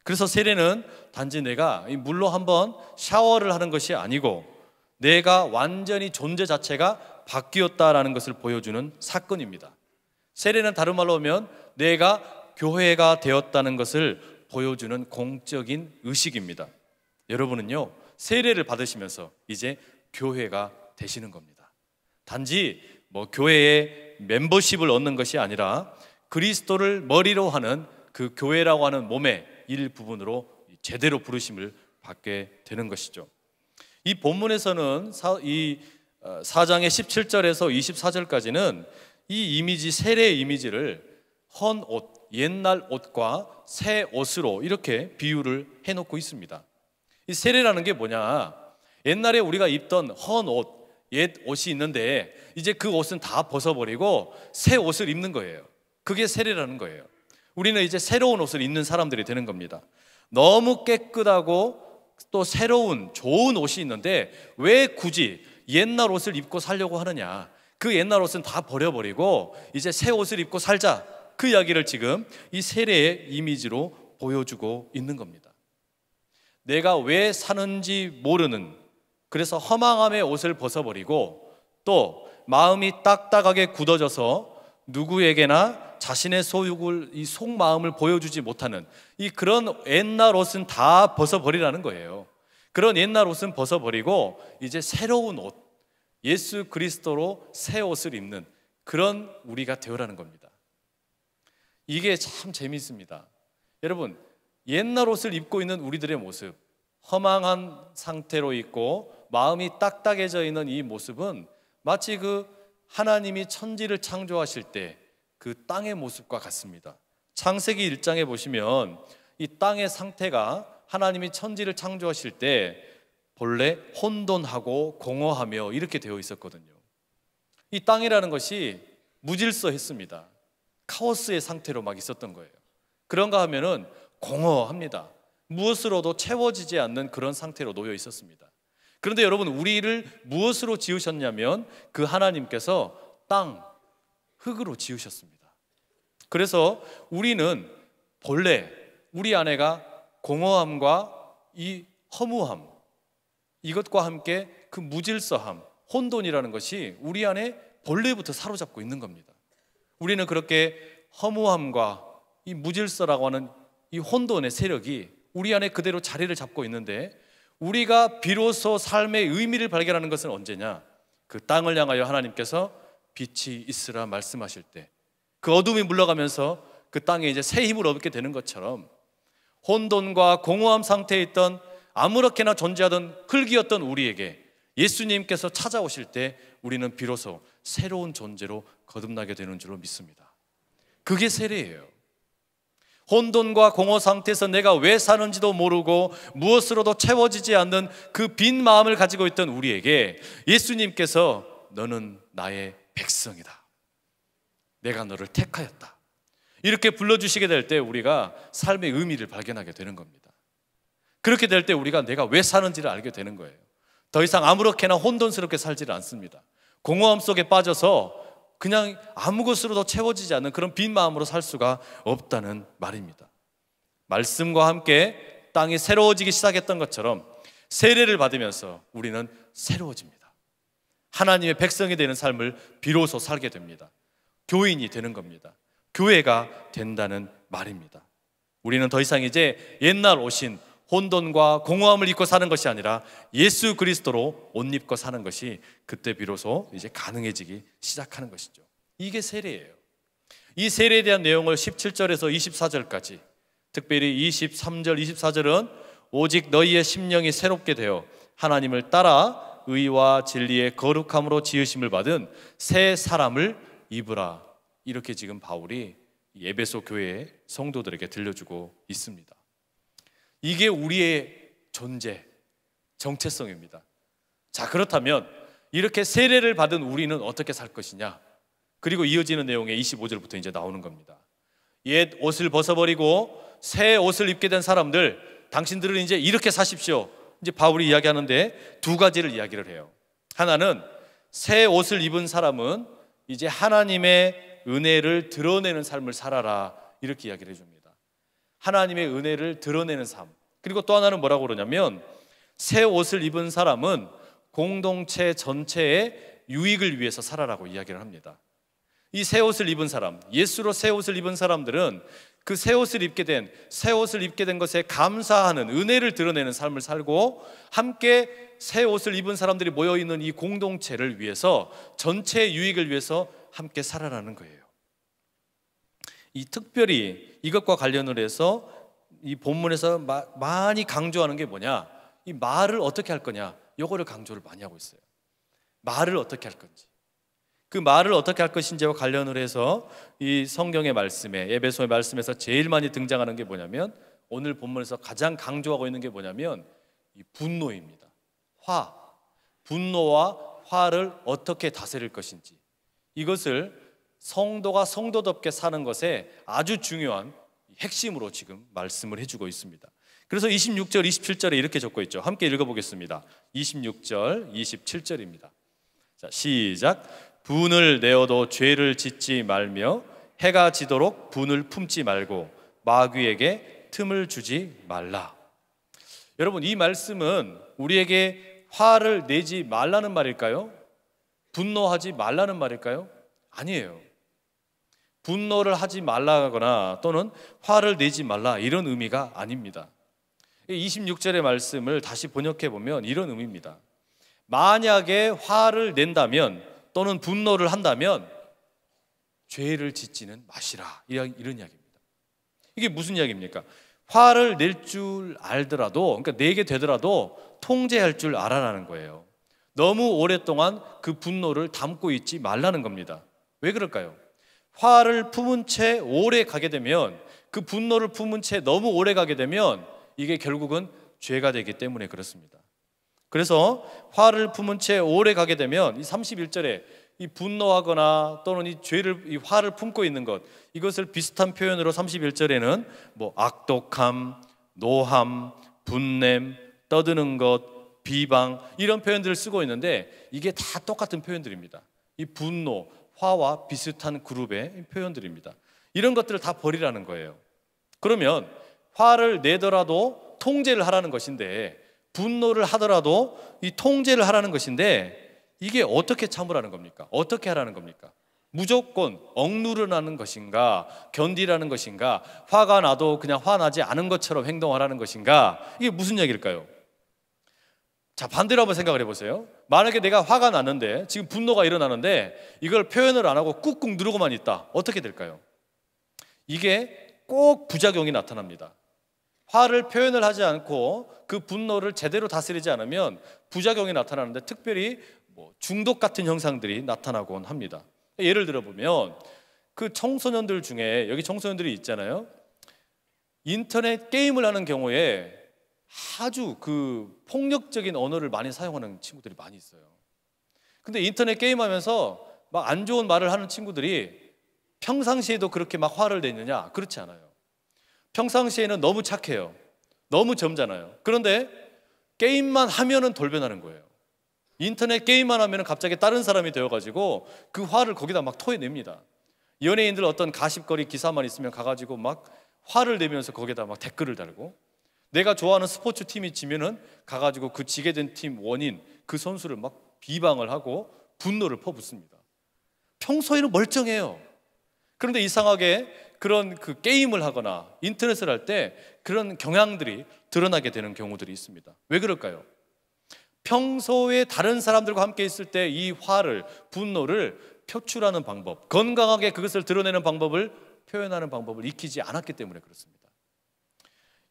그래서 세례는 단지 내가 이 물로 한번 샤워를 하는 것이 아니고, 내가 완전히 존재 자체가 바뀌었다라는 것을 보여주는 사건입니다. 세례는 다른 말로 하면 내가 교회가 되었다는 것을 보여주는 공적인 의식입니다. 여러분은요 세례를 받으시면서 이제 교회가 되시는 겁니다. 단지 교회에 멤버십을 얻는 것이 아니라 그리스도를 머리로 하는 그 교회라고 하는 몸의 일부분으로 제대로 부르심을 받게 되는 것이죠. 이 본문에서는 이 4장의 17절에서 24절까지는 이 이미지, 세례의 이미지를 헌 옷, 옛날 옷과 새 옷으로 이렇게 비유를 해놓고 있습니다. 이 세례라는 게 뭐냐, 옛날에 우리가 입던 헌 옷, 옛 옷이 있는데 이제 그 옷은 다 벗어버리고 새 옷을 입는 거예요. 그게 세례라는 거예요. 우리는 이제 새로운 옷을 입는 사람들이 되는 겁니다. 너무 깨끗하고 또 새로운 좋은 옷이 있는데 왜 굳이 옛날 옷을 입고 살려고 하느냐? 그 옛날 옷은 다 버려버리고 이제 새 옷을 입고 살자. 그 이야기를 지금 이 세례의 이미지로 보여주고 있는 겁니다. 내가 왜 사는지 모르는, 그래서 허망함의 옷을 벗어버리고 또 마음이 딱딱하게 굳어져서 누구에게나 자신의 소욕을, 이 속마음을 보여주지 못하는 이 그런 옛날 옷은 다 벗어버리라는 거예요. 그런 옛날 옷은 벗어버리고 이제 새로운 옷, 예수 그리스도로 새 옷을 입는 그런 우리가 되어라는 겁니다. 이게 참 재미있습니다. 여러분, 옛날 옷을 입고 있는 우리들의 모습, 허망한 상태로 있고 마음이 딱딱해져 있는 이 모습은 마치 그 하나님이 천지를 창조하실 때 그 땅의 모습과 같습니다. 창세기 1장에 보시면 이 땅의 상태가 하나님이 천지를 창조하실 때 본래 혼돈하고 공허하며 이렇게 되어 있었거든요. 이 땅이라는 것이 무질서했습니다. 카오스의 상태로 막 있었던 거예요. 그런가 하면은 공허합니다. 무엇으로도 채워지지 않는 그런 상태로 놓여 있었습니다. 그런데 여러분, 우리를 무엇으로 지으셨냐면 그 하나님께서 땅, 흙으로 지으셨습니다. 그래서 우리는 본래 우리 안에가 공허함과 이 허무함, 이것과 함께 그 무질서함, 혼돈이라는 것이 우리 안에 본래부터 사로잡고 있는 겁니다. 우리는 그렇게 허무함과 이 무질서라고 하는 이 혼돈의 세력이 우리 안에 그대로 자리를 잡고 있는데, 우리가 비로소 삶의 의미를 발견하는 것은 언제냐? 그 땅을 향하여 하나님께서 빛이 있으라 말씀하실 때, 그 어둠이 물러가면서 그 땅에 이제 새 힘을 얻게 되는 것처럼 혼돈과 공허함 상태에 있던 아무렇게나 존재하던 흙이었던 우리에게 예수님께서 찾아오실 때 우리는 비로소 새로운 존재로 거듭나게 되는 줄로 믿습니다. 그게 세례예요. 혼돈과 공허 상태에서 내가 왜 사는지도 모르고 무엇으로도 채워지지 않는 그 빈 마음을 가지고 있던 우리에게 예수님께서 너는 나의 백성이다, 내가 너를 택하였다, 이렇게 불러주시게 될 때 우리가 삶의 의미를 발견하게 되는 겁니다. 그렇게 될 때 우리가 내가 왜 사는지를 알게 되는 거예요. 더 이상 아무렇게나 혼돈스럽게 살지를 않습니다. 공허함 속에 빠져서 그냥 아무 것으로도 채워지지 않는 그런 빈 마음으로 살 수가 없다는 말입니다. 말씀과 함께 땅이 새로워지기 시작했던 것처럼 세례를 받으면서 우리는 새로워집니다. 하나님의 백성이 되는 삶을 비로소 살게 됩니다. 교인이 되는 겁니다. 교회가 된다는 말입니다. 우리는 더 이상 이제 옛날 오신 혼돈과 공허함을 입고 사는 것이 아니라 예수 그리스도로 옷 입고 사는 것이 그때 비로소 이제 가능해지기 시작하는 것이죠. 이게 세례예요. 이 세례에 대한 내용을 17절에서 24절까지, 특별히 23절, 24절은 오직 너희의 심령이 새롭게 되어 하나님을 따라 의와 진리의 거룩함으로 지으심을 받은 새 사람을 입으라, 이렇게 지금 바울이 에베소 교회의 성도들에게 들려주고 있습니다. 이게 우리의 존재, 정체성입니다. 자, 그렇다면 이렇게 세례를 받은 우리는 어떻게 살 것이냐? 그리고 이어지는 내용에 25절부터 이제 나오는 겁니다. 옛 옷을 벗어버리고 새 옷을 입게 된 사람들, 당신들은 이제 이렇게 사십시오. 이제 바울이 이야기하는데 두 가지를 이야기를 해요. 하나는 새 옷을 입은 사람은 이제 하나님의 은혜를 드러내는 삶을 살아라, 이렇게 이야기를 해줍니다. 하나님의 은혜를 드러내는 삶. 그리고 또 하나는 뭐라고 그러냐면 새 옷을 입은 사람은 공동체 전체의 유익을 위해서 살아라고 이야기를 합니다. 이 새 옷을 입은 사람, 예수로 새 옷을 입은 사람들은 그 새 옷을 입게 된 것에 감사하는, 은혜를 드러내는 삶을 살고, 함께 새 옷을 입은 사람들이 모여있는 이 공동체를 위해서, 전체의 유익을 위해서 함께 살아라는 거예요. 이 특별히 이것과 관련을 해서 이 본문에서 많이 강조하는 게 뭐냐, 이 말을 어떻게 할 거냐, 이거를 강조를 많이 하고 있어요. 말을 어떻게 할 건지, 그 말을 어떻게 할 것인지와 관련을 해서 이 성경의 말씀에, 에베소의 말씀에서 제일 많이 등장하는 게 뭐냐면, 오늘 본문에서 가장 강조하고 있는 게 뭐냐면 이 분노입니다. 화, 분노와 화를 어떻게 다스릴 것인지, 이것을 성도가 성도답게 사는 것에 아주 중요한 핵심으로 지금 말씀을 해주고 있습니다. 그래서 26절, 27절에 이렇게 적고 있죠. 함께 읽어보겠습니다. 26절, 27절입니다. 자, 시작. 분을 내어도 죄를 짓지 말며 해가 지도록 분을 품지 말고 마귀에게 틈을 주지 말라. 여러분, 이 말씀은 우리에게 화를 내지 말라는 말일까요? 분노하지 말라는 말일까요? 아니에요. 분노를 하지 말라거나 또는 화를 내지 말라 이런 의미가 아닙니다. 26절의 말씀을 다시 번역해 보면 이런 의미입니다. 만약에 화를 낸다면 또는 분노를 한다면 죄를 짓지는 마시라, 이런 이야기입니다. 이게 무슨 이야기입니까? 화를 낼 줄 알더라도, 그러니까 내게 되더라도 통제할 줄 알아라는 거예요. 너무 오랫동안 그 분노를 담고 있지 말라는 겁니다. 왜 그럴까요? 화를 품은 채 오래 가게 되면, 그 분노를 품은 채 너무 오래 가게 되면 이게 결국은 죄가 되기 때문에 그렇습니다. 그래서 화를 품은 채 오래 가게 되면 이 31절에 이 분노하거나 또는 이 화를 품고 있는 것, 이것을 비슷한 표현으로 31절에는 뭐 악독함, 노함, 분냄, 떠드는 것, 비방, 이런 표현들을 쓰고 있는데 이게 다 똑같은 표현들입니다. 이 분노, 화와 비슷한 그룹의 표현들입니다. 이런 것들을 다 버리라는 거예요. 그러면 화를 내더라도 통제를 하라는 것인데, 분노를 하더라도 이 통제를 하라는 것인데, 이게 어떻게 참으라는 겁니까? 어떻게 하라는 겁니까? 무조건 억누르라는 것인가, 견디라는 것인가, 화가 나도 그냥 화나지 않은 것처럼 행동하라는 것인가, 이게 무슨 얘기일까요? 자, 반대로 한번 생각을 해보세요. 만약에 내가 화가 났는데, 지금 분노가 일어나는데 이걸 표현을 안 하고 꾹꾹 누르고만 있다, 어떻게 될까요? 이게 꼭 부작용이 나타납니다. 화를 표현을 하지 않고 그 분노를 제대로 다스리지 않으면 부작용이 나타나는데, 특별히 중독 같은 형상들이 나타나곤 합니다. 예를 들어 보면 그 청소년들 중에, 여기 청소년들이 있잖아요. 인터넷 게임을 하는 경우에 아주 그 폭력적인 언어를 많이 사용하는 친구들이 많이 있어요. 근데 인터넷 게임하면서 막 안 좋은 말을 하는 친구들이 평상시에도 그렇게 막 화를 내느냐? 그렇지 않아요. 평상시에는 너무 착해요. 너무 점잖아요. 그런데 게임만 하면은 돌변하는 거예요. 인터넷 게임만 하면은 갑자기 다른 사람이 되어가지고 그 화를 거기다 막 토해냅니다. 연예인들 어떤 가십거리 기사만 있으면 가가지고 막 화를 내면서 거기다 막 댓글을 달고, 내가 좋아하는 스포츠 팀이 지면은 가가지고 그 지게 된 팀 원인, 그 선수를 막 비방을 하고 분노를 퍼붓습니다. 평소에는 멀쩡해요. 그런데 이상하게 그런 그 게임을 하거나 인터넷을 할 때 그런 경향들이 드러나게 되는 경우들이 있습니다. 왜 그럴까요? 평소에 다른 사람들과 함께 있을 때 이 화를, 분노를 표출하는 방법, 건강하게 그것을 드러내는 방법을, 표현하는 방법을 익히지 않았기 때문에 그렇습니다.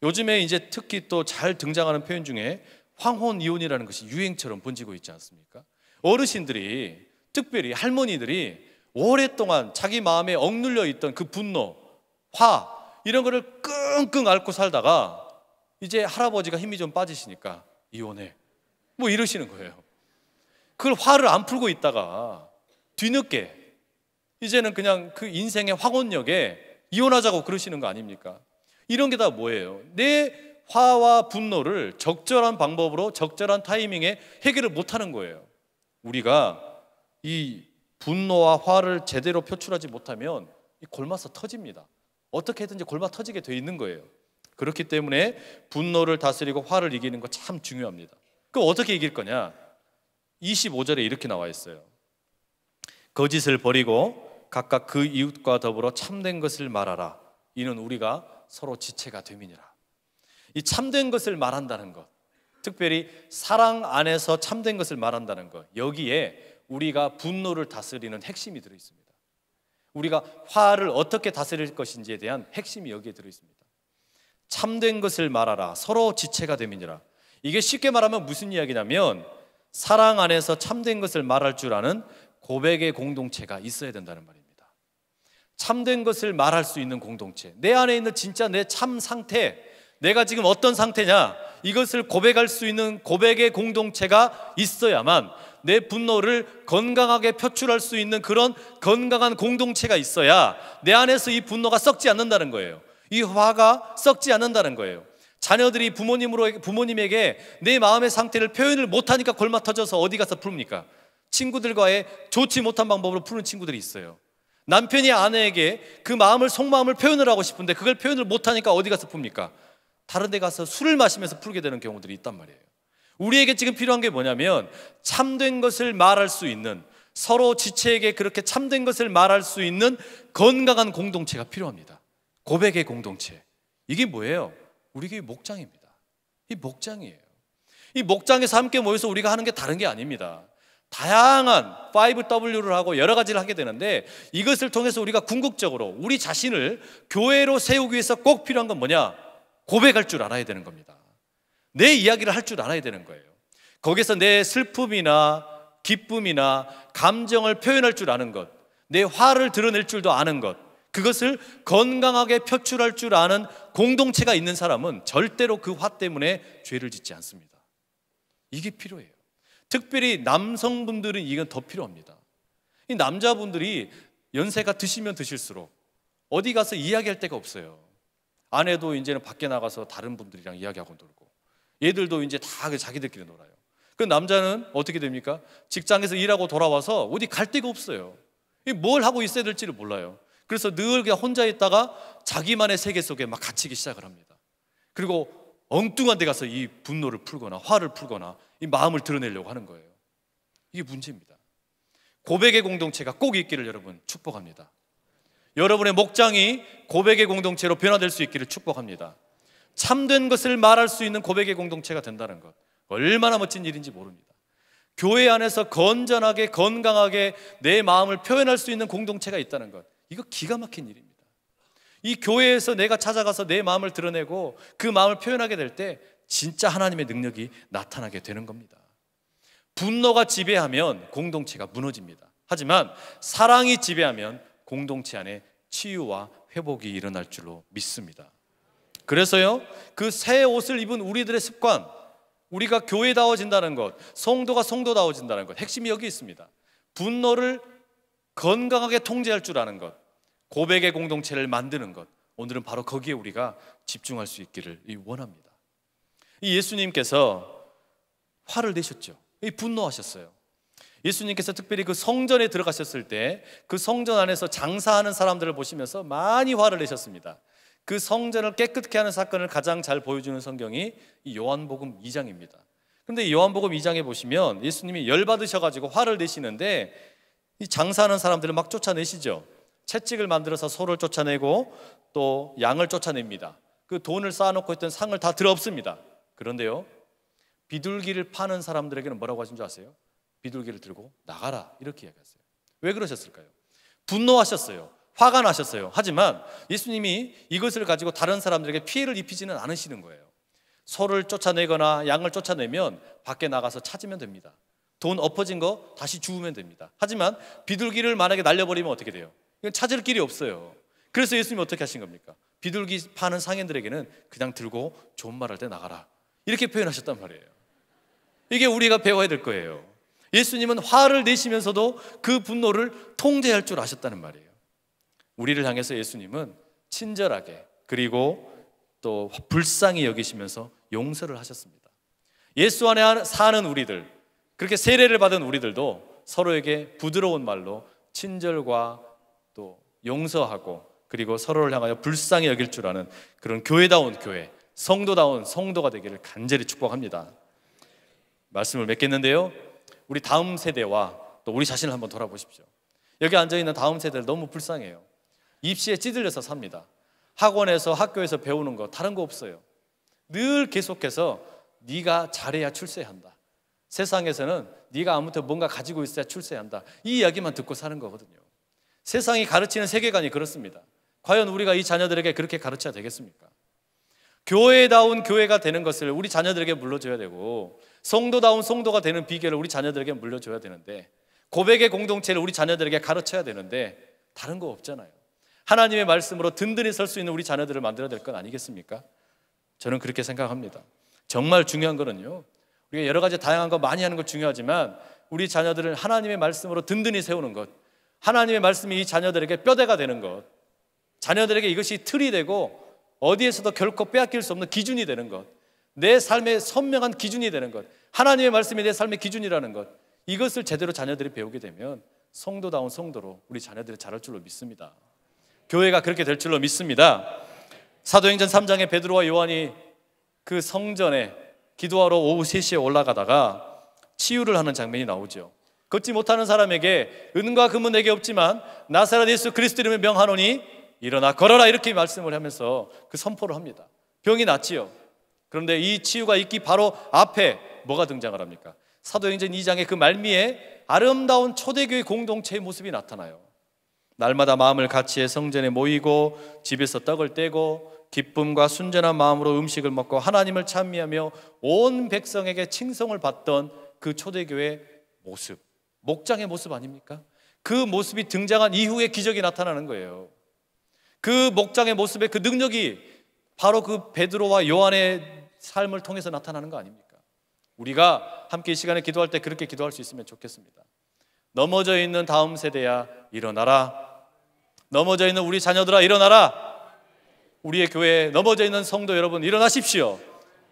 요즘에 이제 특히 또 잘 등장하는 표현 중에 황혼이혼이라는 것이 유행처럼 번지고 있지 않습니까? 어르신들이, 특별히 할머니들이 오랫동안 자기 마음에 억눌려 있던 그 분노, 화, 이런 거를 끙끙 앓고 살다가 이제 할아버지가 힘이 좀 빠지시니까 이혼해, 뭐 이러시는 거예요. 그걸 화를 안 풀고 있다가 뒤늦게 이제는 그냥 그 인생의 황혼역에 이혼하자고 그러시는 거 아닙니까? 이런 게 다 뭐예요? 내 화와 분노를 적절한 방법으로 적절한 타이밍에 해결을 못하는 거예요. 우리가 이 분노와 화를 제대로 표출하지 못하면 골마서 터집니다. 어떻게든지 골마 터지게 돼 있는 거예요. 그렇기 때문에 분노를 다스리고 화를 이기는 거 참 중요합니다. 그럼 어떻게 이길 거냐? 25절에 이렇게 나와 있어요. 거짓을 버리고 각각 그 이웃과 더불어 참된 것을 말하라. 이는 우리가 서로 지체가 됨이니라. 이 참된 것을 말한다는 것, 특별히 사랑 안에서 참된 것을 말한다는 것, 여기에 우리가 분노를 다스리는 핵심이 들어있습니다. 우리가 화를 어떻게 다스릴 것인지에 대한 핵심이 여기에 들어있습니다. 참된 것을 말하라. 서로 지체가 됨이니라. 이게 쉽게 말하면 무슨 이야기냐면, 사랑 안에서 참된 것을 말할 줄 아는 고백의 공동체가 있어야 된다는 말입니다. 참된 것을 말할 수 있는 공동체, 내 안에 있는 진짜 내 참 상태, 내가 지금 어떤 상태냐, 이것을 고백할 수 있는 고백의 공동체가 있어야만 내 분노를 건강하게 표출할 수 있는 그런 건강한 공동체가 있어야 내 안에서 이 분노가 썩지 않는다는 거예요. 이 화가 썩지 않는다는 거예요. 자녀들이 부모님에게 내 마음의 상태를 표현을 못하니까 골마 터져서 어디 가서 풉니까? 친구들과의 좋지 못한 방법으로 푸는 친구들이 있어요. 남편이 아내에게 그 마음을, 속마음을 표현을 하고 싶은데 그걸 표현을 못하니까 어디 가서 풉니까? 다른 데 가서 술을 마시면서 풀게 되는 경우들이 있단 말이에요. 우리에게 지금 필요한 게 뭐냐면 참된 것을 말할 수 있는, 서로 지체에게 그렇게 참된 것을 말할 수 있는 건강한 공동체가 필요합니다. 고백의 공동체. 이게 뭐예요? 우리 교회 목장입니다. 이 목장이에요. 이 목장에서 함께 모여서 우리가 하는 게 다른 게 아닙니다. 다양한 5W를 하고 여러 가지를 하게 되는데, 이것을 통해서 우리가 궁극적으로 우리 자신을 교회로 세우기 위해서 꼭 필요한 건 뭐냐? 고백할 줄 알아야 되는 겁니다. 내 이야기를 할 줄 알아야 되는 거예요. 거기서 내 슬픔이나 기쁨이나 감정을 표현할 줄 아는 것, 내 화를 드러낼 줄도 아는 것, 그것을 건강하게 표출할 줄 아는 공동체가 있는 사람은 절대로 그 화 때문에 죄를 짓지 않습니다. 이게 필요해요. 특별히 남성분들은 이건 더 필요합니다. 이 남자분들이 연세가 드시면 드실수록 어디 가서 이야기할 데가 없어요. 아내도 이제는 밖에 나가서 다른 분들이랑 이야기하고 놀고, 얘들도 이제 다 자기들끼리 놀아요. 그 남자는 어떻게 됩니까? 직장에서 일하고 돌아와서 어디 갈 데가 없어요. 뭘 하고 있어야 될지를 몰라요. 그래서 늘 그냥 혼자 있다가 자기만의 세계 속에 막 갇히기 시작을 합니다. 그리고 엉뚱한 데 가서 이 분노를 풀거나 화를 풀거나 이 마음을 드러내려고 하는 거예요. 이게 문제입니다. 고백의 공동체가 꼭 있기를 여러분 축복합니다. 여러분의 목장이 고백의 공동체로 변화될 수 있기를 축복합니다. 참된 것을 말할 수 있는 고백의 공동체가 된다는 것, 얼마나 멋진 일인지 모릅니다. 교회 안에서 건전하게 건강하게 내 마음을 표현할 수 있는 공동체가 있다는 것, 이거 기가 막힌 일입니다. 이 교회에서 내가 찾아가서 내 마음을 드러내고 그 마음을 표현하게 될 때 진짜 하나님의 능력이 나타나게 되는 겁니다. 분노가 지배하면 공동체가 무너집니다. 하지만 사랑이 지배하면 공동체 안에 치유와 회복이 일어날 줄로 믿습니다. 그래서요, 그 새 옷을 입은 우리들의 습관, 우리가 교회다워진다는 것, 성도가 성도다워진다는 것, 핵심이 여기 있습니다. 분노를 건강하게 통제할 줄 아는 것, 고백의 공동체를 만드는 것, 오늘은 바로 거기에 우리가 집중할 수 있기를 원합니다. 이 예수님께서 화를 내셨죠. 분노하셨어요. 예수님께서 특별히 그 성전에 들어가셨을 때 그 성전 안에서 장사하는 사람들을 보시면서 많이 화를 내셨습니다. 그 성전을 깨끗게 하는 사건을 가장 잘 보여주는 성경이 이 요한복음 2장입니다. 그런데 요한복음 2장에 보시면 예수님이 열받으셔가지고 화를 내시는데 이 장사하는 사람들을 막 쫓아내시죠. 채찍을 만들어서 소를 쫓아내고 또 양을 쫓아냅니다. 그 돈을 쌓아놓고 있던 상을 다 들어엎습니다. 그런데요, 비둘기를 파는 사람들에게는 뭐라고 하신 줄 아세요? 비둘기를 들고 나가라, 이렇게 이야기했어요. 왜 그러셨을까요? 분노하셨어요. 화가 나셨어요. 하지만 예수님이 이것을 가지고 다른 사람들에게 피해를 입히지는 않으시는 거예요. 소를 쫓아내거나 양을 쫓아내면 밖에 나가서 찾으면 됩니다. 돈 엎어진 거 다시 주우면 됩니다. 하지만 비둘기를 만약에 날려버리면 어떻게 돼요? 이건 찾을 길이 없어요. 그래서 예수님이 어떻게 하신 겁니까? 비둘기 파는 상인들에게는 그냥 들고 좋은 말 할 때 나가라, 이렇게 표현하셨단 말이에요. 이게 우리가 배워야 될 거예요. 예수님은 화를 내시면서도 그 분노를 통제할 줄 아셨다는 말이에요. 우리를 향해서 예수님은 친절하게 그리고 또 불쌍히 여기시면서 용서를 하셨습니다. 예수 안에 사는 우리들, 그렇게 세례를 받은 우리들도 서로에게 부드러운 말로 친절과 또 용서하고 그리고 서로를 향하여 불쌍히 여길 줄 아는 그런 교회다운 교회, 성도다운 성도가 되기를 간절히 축복합니다. 말씀을 맺겠는데요, 우리 다음 세대와 또 우리 자신을 한번 돌아보십시오. 여기 앉아있는 다음 세대들 너무 불쌍해요. 입시에 찌들려서 삽니다. 학원에서 학교에서 배우는 거 다른 거 없어요. 늘 계속해서 네가 잘해야 출세한다, 세상에서는 네가 아무튼 뭔가 가지고 있어야 출세한다, 이 이야기만 듣고 사는 거거든요. 세상이 가르치는 세계관이 그렇습니다. 과연 우리가 이 자녀들에게 그렇게 가르쳐야 되겠습니까? 교회다운 교회가 되는 것을 우리 자녀들에게 물려줘야 되고, 성도다운 성도가 되는 비결을 우리 자녀들에게 물려줘야 되는데, 고백의 공동체를 우리 자녀들에게 가르쳐야 되는데 다른 거 없잖아요. 하나님의 말씀으로 든든히 설 수 있는 우리 자녀들을 만들어야 될 건 아니겠습니까? 저는 그렇게 생각합니다. 정말 중요한 거는요, 우리가 여러 가지 다양한 거 많이 하는 거 중요하지만 우리 자녀들을 하나님의 말씀으로 든든히 세우는 것, 하나님의 말씀이 이 자녀들에게 뼈대가 되는 것, 자녀들에게 이것이 틀이 되고 어디에서도 결코 빼앗길 수 없는 기준이 되는 것, 내 삶의 선명한 기준이 되는 것, 하나님의 말씀이 내 삶의 기준이라는 것, 이것을 제대로 자녀들이 배우게 되면 성도다운 성도로 우리 자녀들이 자랄 줄로 믿습니다. 교회가 그렇게 될 줄로 믿습니다. 사도행전 3장에 베드로와 요한이 그 성전에 기도하러 오후 3시에 올라가다가 치유를 하는 장면이 나오죠. 걷지 못하는 사람에게 은과 금은 내게 없지만 나사렛 예수 그리스도 이름을 명하노니 일어나 걸어라, 이렇게 말씀을 하면서 그 선포를 합니다. 병이 낫지요. 그런데 이 치유가 있기 바로 앞에 뭐가 등장을 합니까? 사도행전 2장의 그 말미에 아름다운 초대교회 공동체의 모습이 나타나요. 날마다 마음을 같이해 성전에 모이고 집에서 떡을 떼고 기쁨과 순전한 마음으로 음식을 먹고 하나님을 찬미하며 온 백성에게 칭송을 받던 그 초대교회 모습, 목장의 모습 아닙니까? 그 모습이 등장한 이후에 기적이 나타나는 거예요. 그 목장의 모습의 그 능력이 바로 그 베드로와 요한의 삶을 통해서 나타나는 거 아닙니까? 우리가 함께 이 시간에 기도할 때 그렇게 기도할 수 있으면 좋겠습니다. 넘어져 있는 다음 세대야 일어나라. 넘어져 있는 우리 자녀들아 일어나라. 우리의 교회에 넘어져 있는 성도 여러분 일어나십시오.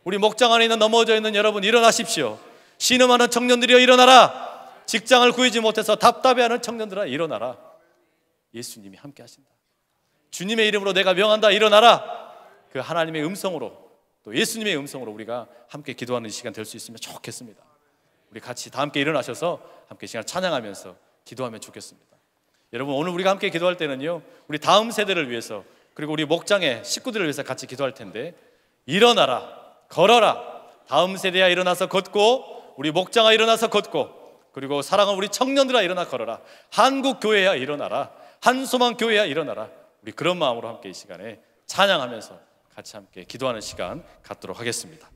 우리 목장 안에 있는 넘어져 있는 여러분 일어나십시오. 신음하는 청년들이여 일어나라. 직장을 구하지 못해서 답답해하는 청년들아 일어나라. 예수님이 함께 하신다. 주님의 이름으로 내가 명한다. 일어나라. 그 하나님의 음성으로, 또 예수님의 음성으로 우리가 함께 기도하는 시간 될 수 있으면 좋겠습니다. 우리 같이 다 함께 일어나셔서 함께 시간을 찬양하면서 기도하면 좋겠습니다. 여러분, 오늘 우리가 함께 기도할 때는요, 우리 다음 세대를 위해서, 그리고 우리 목장의 식구들을 위해서 같이 기도할 텐데, 일어나라, 걸어라. 다음 세대야 일어나서 걷고, 우리 목장아 일어나서 걷고, 그리고 사랑하는 우리 청년들아 일어나 걸어라. 한국 교회야 일어나라. 한소망 교회야 일어나라. 우리 그런 마음으로 함께 이 시간에 찬양하면서 같이 함께 기도하는 시간 갖도록 하겠습니다.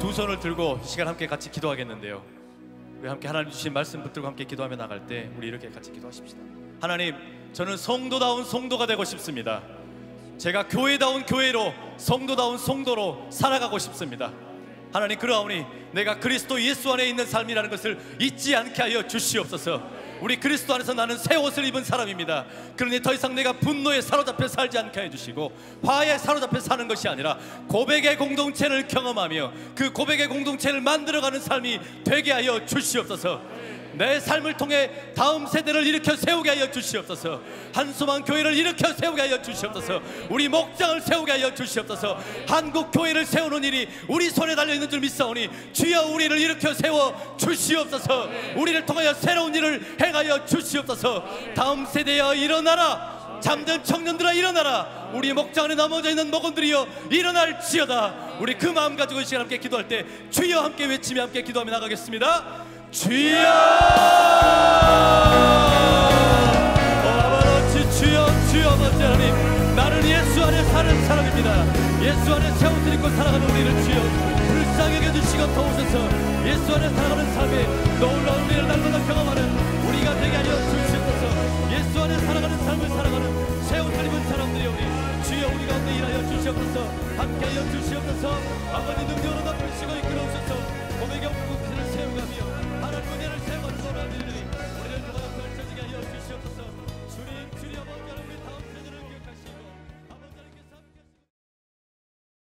두 손을 들고 이 시간 함께 같이 기도하겠는데요. 우리 함께 하나님 주신 말씀 붙들고 함께 기도하며 나갈 때 우리 이렇게 같이 기도하십시다. 하나님, 저는 성도다운 성도가 되고 싶습니다. 제가 교회다운 교회로, 성도다운 성도로 살아가고 싶습니다. 하나님, 그러하오니 내가 그리스도 예수 안에 있는 삶이라는 것을 잊지 않게 하여 주시옵소서. 우리 그리스도 안에서 나는 새 옷을 입은 사람입니다. 그러니 더 이상 내가 분노에 사로잡혀 살지 않게 해주시고 화에 사로잡혀 사는 것이 아니라 고백의 공동체를 경험하며 그 고백의 공동체를 만들어가는 삶이 되게 하여 주시옵소서. 내 삶을 통해 다음 세대를 일으켜 세우게 하여 주시옵소서. 한소망 교회를 일으켜 세우게 하여 주시옵소서. 우리 목장을 세우게 하여 주시옵소서. 한국 교회를 세우는 일이 우리 손에 달려있는 줄 믿사오니 주여 우리를 일으켜 세워 주시옵소서. 우리를 통하여 새로운 일을 행하여 주시옵소서. 다음 세대여 일어나라. 잠든 청년들아 일어나라. 우리 목장 안에 넘어져 있는 목원들이여 일어날지어다. 우리 그 마음 가지고 이 시간 함께 기도할 때 주여 함께 외치며 함께 기도하며 나가겠습니다. 주여, 아버지 주여, 주여 아버지 하나님, 나는 예수 안에 사는 사람입니다. 예수 안에 새 옷을 입고 살아가는 우리를 주여 불쌍히 여겨주시고 도우소서. 예수 안에 살아가는 삶에 놀라운 우리를 날마다 경험하는 우리가 되게 하여 주시옵소서. 예수 안에 살아가는 삶을 살아가는 새 옷을 입은 사람들이 우리 주여 우리 가운데 일하여 주시옵소서. 함께 하여 주시옵소서. 아버지